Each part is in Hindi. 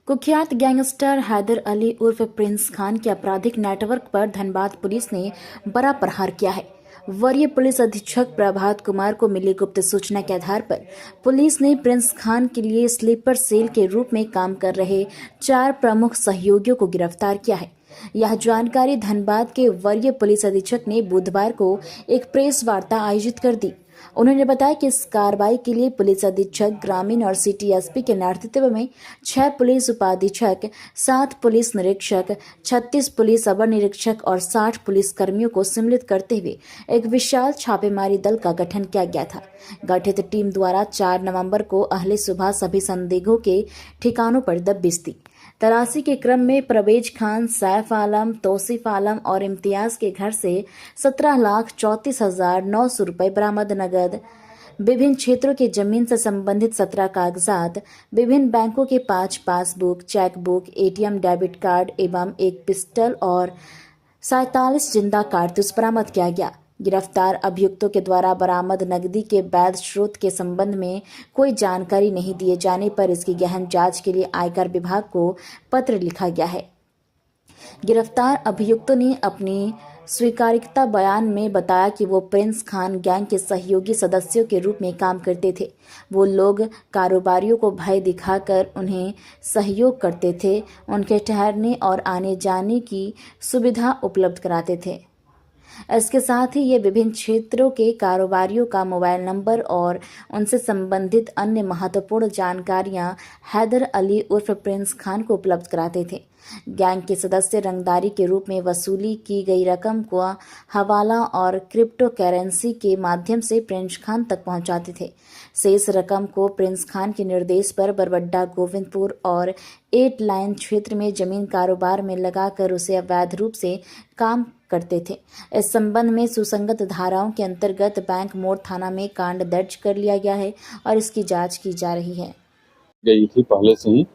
कुख्यात गैंगस्टर हैदर अली उर्फ प्रिंस खान के आपराधिक नेटवर्क पर धनबाद पुलिस ने बड़ा प्रहार किया है। वरीय पुलिस अधीक्षक प्रभात कुमार को मिली गुप्त सूचना के आधार पर पुलिस ने प्रिंस खान के लिए स्लीपर सेल के रूप में काम कर रहे 4 प्रमुख सहयोगियों को गिरफ्तार किया है। यह जानकारी धनबाद के वरीय पुलिस अधीक्षक ने बुधवार को एक प्रेस वार्ता आयोजित कर दी। उन्होंने बताया कि इस कार्रवाई के लिए पुलिस अधीक्षक ग्रामीण और सिटी एसपी के नेतृत्व में 6 पुलिस उपाधीक्षक, 7 पुलिस निरीक्षक, 36 पुलिस अवर निरीक्षक और 60 पुलिस कर्मियों को सम्मिलित करते हुए एक विशाल छापेमारी दल का गठन किया गया था। गठित टीम द्वारा 4 नवंबर को अहले सुबह सभी संदिग्धों के ठिकानों पर दबिश दी। तलाशी के क्रम में परवेज खान, सैफ आलम, तौसीफ आलम और इम्तियाज के घर से 17,34,900 रुपये बरामद, नगद, विभिन्न क्षेत्रों की जमीन से संबंधित 17 कागजात, विभिन्न बैंकों के 5 passbook, chequebook, ATM, debit card एवं एक पिस्टल और 47 जिंदा कारतूस बरामद किया गया। गिरफ्तार अभियुक्तों के द्वारा बरामद नकदी के वैध स्रोत के संबंध में कोई जानकारी नहीं दिए जाने पर इसकी गहन जांच के लिए आयकर विभाग को पत्र लिखा गया है। गिरफ्तार अभियुक्तों ने अपनी स्वीकारिता बयान में बताया कि वो प्रिंस खान गैंग के सहयोगी सदस्यों के रूप में काम करते थे। वो लोग कारोबारियों को भय दिखाकर उन्हें सहयोग करते थे, उनके ठहरने और आने जाने की सुविधा उपलब्ध कराते थे। इसके साथ ही ये विभिन्न क्षेत्रों के कारोबारियों का मोबाइल नंबर और उनसे संबंधित अन्य महत्वपूर्ण जानकारियां हैदर अली उर्फ प्रिंस खान को उपलब्ध कराते थे। गैंग के सदस्य रंगदारी के रूप में वसूली की गई रकम को हवाला और क्रिप्टो करेंसी के माध्यम से प्रिंस खान तक पहुंचाते थे। शेष रकम को प्रिंस खान के निर्देश पर बरबड्डा, गोविंदपुर और 8 लाइन क्षेत्र में जमीन कारोबार में लगाकर उसे अवैध रूप से काम करते थे। इस संबंध में सुसंगत धाराओं के अंतर्गत बैंक मोड़ थाना में कांड दर्ज कर लिया गया है और इसकी जांच की जा रही है। गई थी पहले से ही,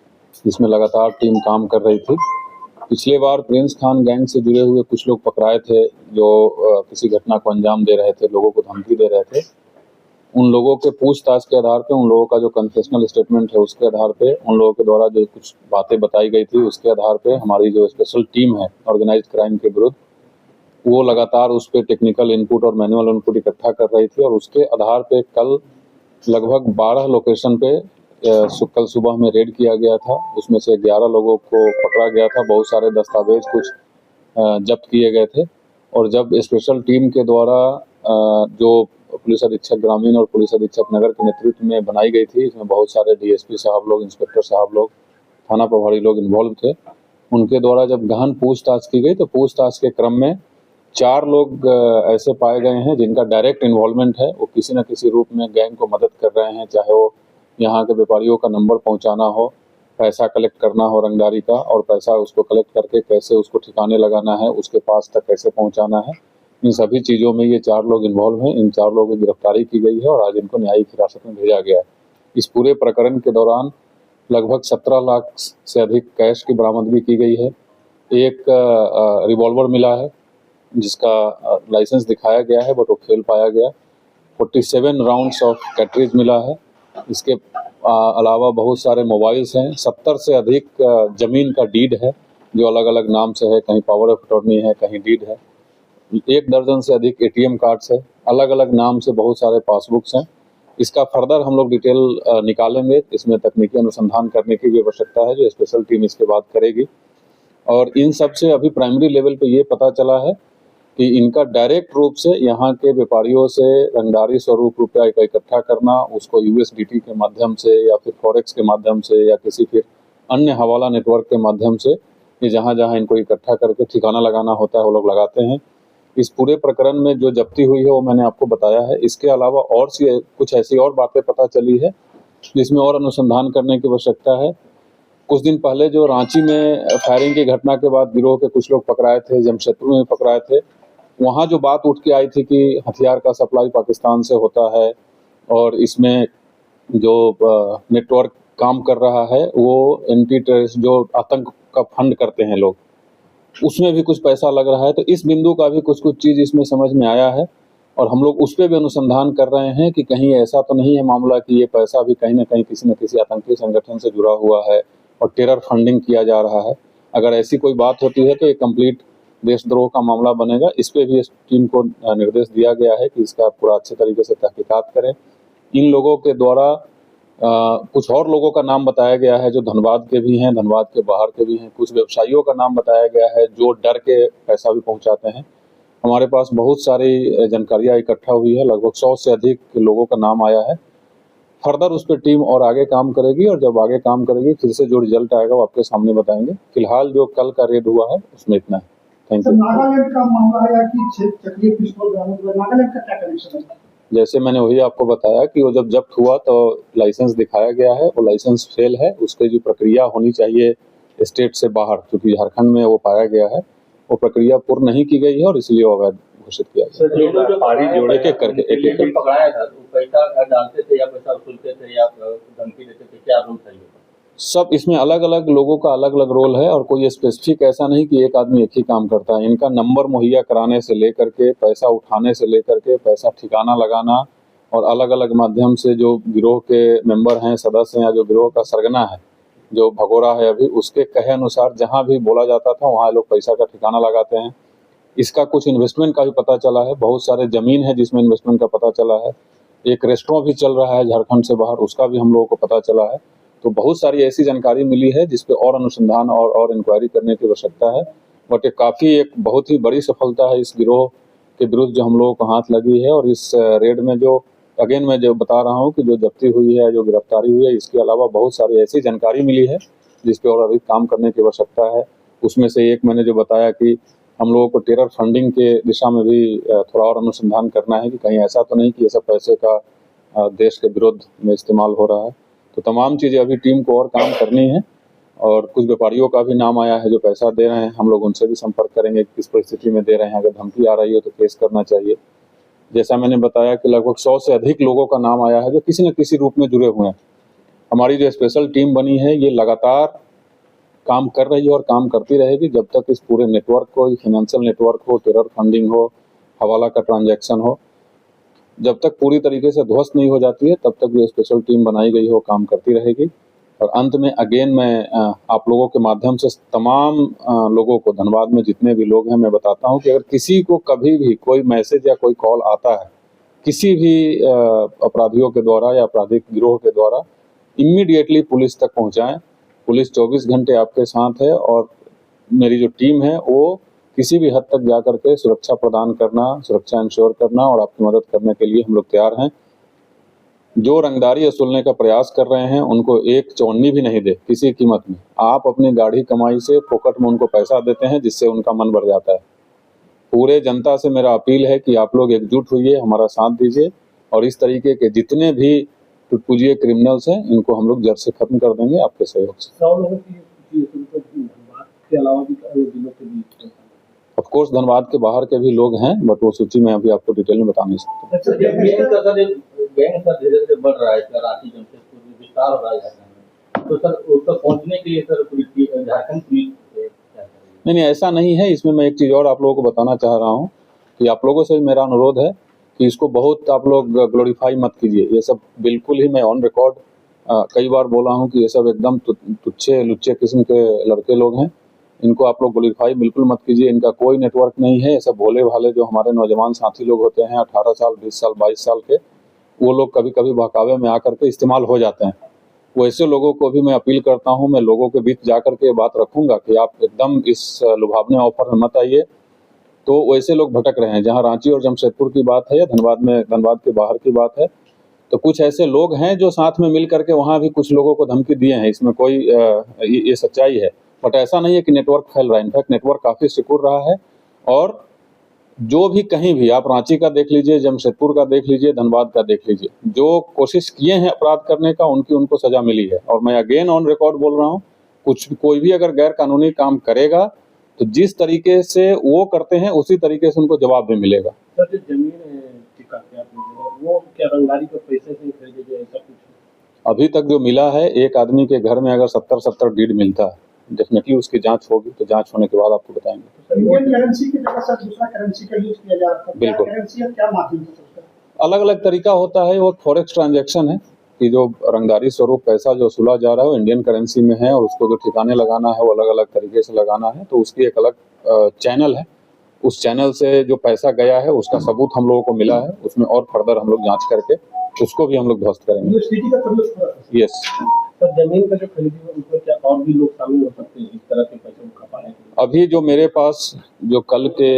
इसमें लगातार टीम काम कर रही थी। पिछले बार प्रिंस खान गैंग से जुड़े हुए कुछ लोग पकड़ाए थे जो किसी घटना को अंजाम दे रहे थे, लोगों को धमकी दे रहे थे। उन लोगों के पूछताछ के आधार पे, उन लोगों का जो कन्फेशनल स्टेटमेंट है उसके आधार पे, उन लोगों के द्वारा जो कुछ बातें बताई गई थी उसके आधार पे हमारी जो स्पेशल टीम है ऑर्गेनाइज्ड क्राइम के विरुद्ध, वो लगातार उस पर टेक्निकल इनपुट और मैनुअल इनपुट इकट्ठा कर रही थी। और उसके आधार पे कल लगभग 12 लोकेशन पे कल सुबह में रेड किया गया था। उसमें से 11 लोगों को पकड़ा गया था। बहुत सारे दस्तावेज कुछ जब्त किए गए थे। और जब स्पेशल टीम के द्वारा जो पुलिस अधीक्षक ग्रामीण और पुलिस अधीक्षक नगर के नेतृत्व में बनाई गई थी, इसमें बहुत सारे डीएसपी साहब लोग, इंस्पेक्टर साहब लोग, थाना प्रभारी लोग इन्वॉल्व थे। उनके द्वारा जब गहन पूछताछ की गई तो पूछताछ के क्रम में 4 लोग ऐसे पाए गए हैं जिनका डायरेक्ट इन्वॉल्वमेंट है। वो किसी न किसी रूप में गैंग को मदद कर रहे हैं, चाहे वो यहाँ के व्यापारियों का नंबर पहुँचाना हो, पैसा कलेक्ट करना हो रंगदारी का, और पैसा उसको कलेक्ट करके कैसे उसको ठिकाने लगाना है, उसके पास तक कैसे पहुँचाना है, इन सभी चीज़ों में ये 4 लोग इन्वॉल्व हैं। इन 4 लोगों की गिरफ्तारी की गई है और आज इनको न्यायिक हिरासत में भेजा गया है। इस पूरे प्रकरण के दौरान लगभग 17 लाख से अधिक कैश की बरामदगी की गई है। एक रिवॉल्वर मिला है जिसका लाइसेंस दिखाया गया है बट वो फेल पाया गया। 47 राउंड्स ऑफ कैट्रिज मिला है। इसके अलावा बहुत सारे मोबाइल्स हैं। 70 से अधिक ज़मीन का डीड है जो अलग अलग नाम से है, कहीं पावर ऑफ अटॉर्नी है, कहीं डीड है। 1 दर्जन से अधिक एटीएम कार्ड्स है, अलग अलग नाम से बहुत सारे पासबुक्स हैं। इसका फर्दर हम लोग डिटेल निकालेंगे। इसमें तकनीकी अनुसंधान करने की भी आवश्यकता है जो स्पेशल टीम इसके बाद करेगी। और इन सब से अभी प्राइमरी लेवल पे ये पता चला है कि इनका डायरेक्ट रूप से यहाँ के व्यापारियों से रंगदारी स्वरूप रुपया इकट्ठा करना, उसको यूएसडीटी के माध्यम से या फिर फॉरेक्स के माध्यम से या किसी फिर अन्य हवाला नेटवर्क के माध्यम से, ये जहाँ जहाँ इनको इकट्ठा करके ठिकाना लगाना होता है वो लोग लगाते हैं। इस पूरे प्रकरण में जो जब्ती हुई है वो मैंने आपको बताया है। इसके अलावा और कुछ ऐसी और बातें पता चली है जिसमें और अनुसंधान करने की आवश्यकता है। कुछ दिन पहले जो रांची में फायरिंग की घटना के बाद गिरोह के कुछ लोग पकड़ाए थे, जमशेदपुर में पकड़ाए थे, वहाँ जो बात उठ के आई थी कि हथियार का सप्लाई पाकिस्तान से होता है और इसमें जो नेटवर्क काम कर रहा है वो एंटी टेररिस्ट जो आतंक का फंड करते हैं लोग, उसमें भी कुछ पैसा लग रहा है। तो इस बिंदु का भी कुछ चीज़ इसमें समझ में आया है और हम लोग उस पर भी अनुसंधान कर रहे हैं कि कहीं ऐसा तो नहीं है मामला कि ये पैसा भी कहीं ना कहीं किसी न किसी आतंकी संगठन से जुड़ा हुआ है और टेरर फंडिंग किया जा रहा है। अगर ऐसी कोई बात होती है तो ये कंप्लीट देशद्रोह का मामला बनेगा। इस पे भी इस टीम को निर्देश दिया गया है कि इसका पूरा अच्छे तरीके से तहकीकात करें। इन लोगों के द्वारा कुछ और लोगों का नाम बताया गया है जो धनबाद के भी हैं, धनबाद के बाहर के भी हैं। कुछ व्यवसायियों का नाम बताया गया है जो डर के पैसा भी पहुंचाते हैं। हमारे पास बहुत सारी जानकारियां इकट्ठा हुई है, लगभग 100 से अधिक लोगों का नाम आया है। फर्दर उस पर टीम और आगे काम करेगी और जब आगे काम करेगी फिर से जो रिजल्ट आएगा वो आपके सामने बताएंगे। फिलहाल जो कल का रेड हुआ है उसमें इतना है। Thank you. नागालैंड का मामला है या कि चक्रीय पिस्तौल बरामद हुआ, नागालैंड का क्या कनेक्शन है? जैसे मैंने वही आपको बताया कि वो जब जब्त हुआ तो लाइसेंस दिखाया गया है, वो लाइसेंस फेल है। उसकी जो प्रक्रिया होनी चाहिए स्टेट से बाहर, क्योंकि झारखंड में वो पाया गया है, वो प्रक्रिया पूर्ण नहीं की गई है और इसलिए वो अवैध घोषित किया गया। एक एक करके पकड़ाया था, पैसा डालते थे या पैसा वसूलते थे या धमकी देते थे, क्या रूल था? सब इसमें अलग अलग लोगों का अलग अलग रोल है और कोई स्पेसिफिक ऐसा नहीं कि एक आदमी एक ही काम करता है। इनका नंबर मुहैया कराने से लेकर के, पैसा उठाने से लेकर के, पैसा ठिकाना लगाना और अलग अलग माध्यम से जो गिरोह के मेंबर हैं, सदस्य हैं या जो गिरोह का सरगना है, जो भगोड़ा है अभी, उसके कहे अनुसार जहां भी बोला जाता था वहां लोग पैसा का ठिकाना लगाते हैं। इसका कुछ इन्वेस्टमेंट का भी पता चला है, बहुत सारे जमीन है जिसमें इन्वेस्टमेंट का पता चला है। एक रेस्टोरेंट भी चल रहा है झारखंड से बाहर, उसका भी हम लोगों को पता चला है। तो बहुत सारी ऐसी जानकारी मिली है जिसपे और अनुसंधान और इंक्वायरी करने की आवश्यकता है। बट एक बहुत ही बड़ी सफलता है इस गिरोह के विरुद्ध जो हम लोगों को हाथ लगी है। और इस रेड में जो अगेन मैं जो बता रहा हूँ कि जो जब्ती हुई है, जो गिरफ्तारी हुई है, इसके अलावा बहुत सारी ऐसी जानकारी मिली है जिसपे और अधिक काम करने की आवश्यकता है। उसमें से एक मैंने जो बताया कि हम लोगों को टेरर फंडिंग के दिशा में भी थोड़ा और अनुसंधान करना है कि कहीं ऐसा तो नहीं कि ये सब पैसे का देश के विरुद्ध में इस्तेमाल हो रहा है। तो तमाम चीज़ें अभी टीम को और काम करनी है। और कुछ व्यापारियों का भी नाम आया है जो पैसा दे रहे हैं, हम लोग उनसे भी संपर्क करेंगे किस परिस्थिति में दे रहे हैं। अगर धमकी आ रही है तो केस करना चाहिए। जैसा मैंने बताया कि लगभग 100 से अधिक लोगों का नाम आया है जो किसी न किसी रूप में जुड़े हुए हैं। हमारी जो स्पेशल टीम बनी है ये लगातार काम कर रही है और काम करती रहेगी जब तक इस पूरे नेटवर्क को, फाइनेंशियल नेटवर्क हो, टेरर फंडिंग हो, हवाला का ट्रांजैक्शन हो, जब तक पूरी तरीके से ध्वस्त नहीं हो जाती है तब तक जो स्पेशल टीम बनाई गई हो काम करती रहेगी। और अंत में अगेन मैं आप लोगों के माध्यम से तमाम लोगों को, धनबाद में जितने भी लोग हैं, मैं बताता हूं कि अगर किसी को कभी भी कोई मैसेज या कोई कॉल आता है किसी भी अपराधियों के द्वारा या आपराधिक गिरोह के द्वारा, इमीडिएटली पुलिस तक पहुंचाएं। पुलिस 24 घंटे आपके साथ है और मेरी जो टीम है वो किसी भी हद तक जा करके सुरक्षा प्रदान करना, सुरक्षा इंश्योर करना और आपकी मदद करने के लिए हम लोग तैयार हैं। जो रंगदारी वसूलने का प्रयास कर रहे हैं उनको एक चौनी भी नहीं दे किसी कीमत में। आप अपनी गाढ़ी कमाई से फोकट में उनको पैसा देते हैं जिससे उनका मन बढ़ जाता है। पूरे जनता से मेरा अपील है कि आप लोग एकजुट होइए, हमारा साथ दीजिए और इस तरीके के जितने भी टुटपुजिए क्रिमिनल्स हैं इनको हम लोग जड़ से खत्म कर देंगे आपके सहयोग से। ऑफ कोर्स धनबाद के बाहर के भी लोग हैं बट वो सूची में अभी आपको डिटेल में बता नहीं सकता। गैंग सर धीरे धीरे बढ़ रहा है सर, रांची जमशेदपुर में विस्तार हो रहा है, तो सर उस तक पहुंचने के लिए सर पुलिस, झारखंड पुलिस नहीं ऐसा नहीं है। इसमें मैं एक चीज़ और आप लोगों को बताना चाह रहा हूँ कि आप लोगों से मेरा अनुरोध है कि इसको बहुत आप लोग ग्लोरीफाई मत कीजिए। ये सब बिल्कुल ही, मैं ऑन रिकॉर्ड कई बार बोला हूँ कि ये सब एकदम तुच्छे लुच्चे किस्म के लड़के लोग हैं। इनको आप लोग ग्लोरीफाई बिल्कुल मत कीजिए। इनका कोई नेटवर्क नहीं है। ये सब भोले भाले जो हमारे नौजवान साथी लोग होते हैं 18 साल, 20 साल, 22 साल के, वो लोग कभी कभी बहकावे में आकर के इस्तेमाल हो जाते हैं। वैसे लोगों को भी मैं अपील करता हूं, मैं लोगों के बीच जाकर के बात रखूंगा कि आप एकदम इस लुभावने ऑफर में मत आइए। तो वैसे लोग भटक रहे हैं। जहां रांची और जमशेदपुर की बात है या धनबाद के बाहर की बात है, तो कुछ ऐसे लोग हैं जो साथ में मिल करके वहां भी कुछ लोगों को धमकी दिए हैं। इसमें कोई ये सच्चाई है। बट ऐसा नहीं है कि नेटवर्क फैल रहा है। इनफैक्ट नेटवर्क काफ़ी सिक्योर रहा है। और जो भी कहीं भी, आप रांची का देख लीजिए, जमशेदपुर का देख लीजिए, धनबाद का देख लीजिए, जो कोशिश किए हैं अपराध करने का उनको सजा मिली है। और मैं अगेन ऑन रिकॉर्ड बोल रहा हूँ, कोई भी अगर गैर कानूनी काम करेगा तो जिस तरीके से वो करते हैं उसी तरीके से उनको जवाब भी मिलेगा। सर जो जमीन वो क्या रंगदारी के पैसे से खरीदे गए, ऐसा कुछ? अभी तक जो मिला है, एक आदमी के घर में अगर 70 डीड मिलता है, डेफिनेटली उसकी जांच होगी। तो जांच होने के बाद आपको बताएंगे। इंडियन करेंसी की जगह सर दूसरा करेंसी का यूज किया जा रहा है। बिल्कुल। करेंसी और क्या माध्यम से? अलग अलग तरीका होता है। वो फॉरेक्स ट्रांजैक्शन है। कि जो रंगदारी स्वरूप पैसा जो वसूला जा रहा है वो इंडियन करेंसी में है और उसको जो ठिकाने लगाना है वो अलग अलग तरीके से लगाना है, तो उसकी एक अलग चैनल है। उस चैनल से जो पैसा गया है उसका सबूत हम लोगों को मिला है, उसमें और फर्दर हम लोग जांच करके उसको भी हम लोग ध्वस्त करेंगे। सिटी का प्रमुख यस सर, जमीन का जो खरीदी है उसमें क्या और भी लोग शामिल हो सकते हैं इस तरह के पैसे को खपाने के लिए? अभी जो मेरे पास जो कल के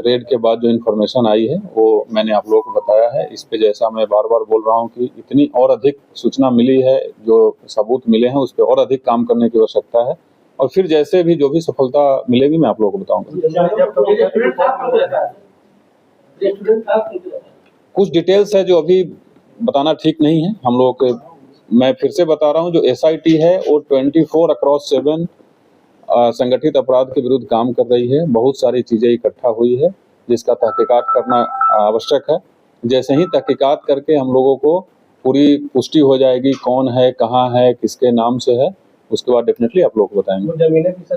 रेड के बाद जो इन्फॉर्मेशन आई है वो मैंने आप लोगों को बताया है। इस पे जैसा मैं बार बार बोल रहा हूँ कि इतनी और अधिक सूचना मिली है, जो सबूत मिले हैं उस पर और अधिक काम करने की आवश्यकता है, और फिर जैसे भी जो भी सफलता मिलेगी मैं आप लोगों को बताऊंगा। कुछ डिटेल्स है जो अभी बताना ठीक नहीं है हम लोगों के। मैं फिर से बता रहा हूँ, जो SIT है वो 24/7 संगठित अपराध के विरुद्ध काम कर रही है। बहुत सारी चीजें इकट्ठा हुई है जिसका तहकीकात करना आवश्यक है। जैसे ही तहकीकात करके हम लोगों को पूरी पुष्टि हो जाएगी कौन है, कहाँ है, किसके नाम से है, उसके बाद डेफिनेटली आप लोगों को बताएंगे। वो जमीनें भी सर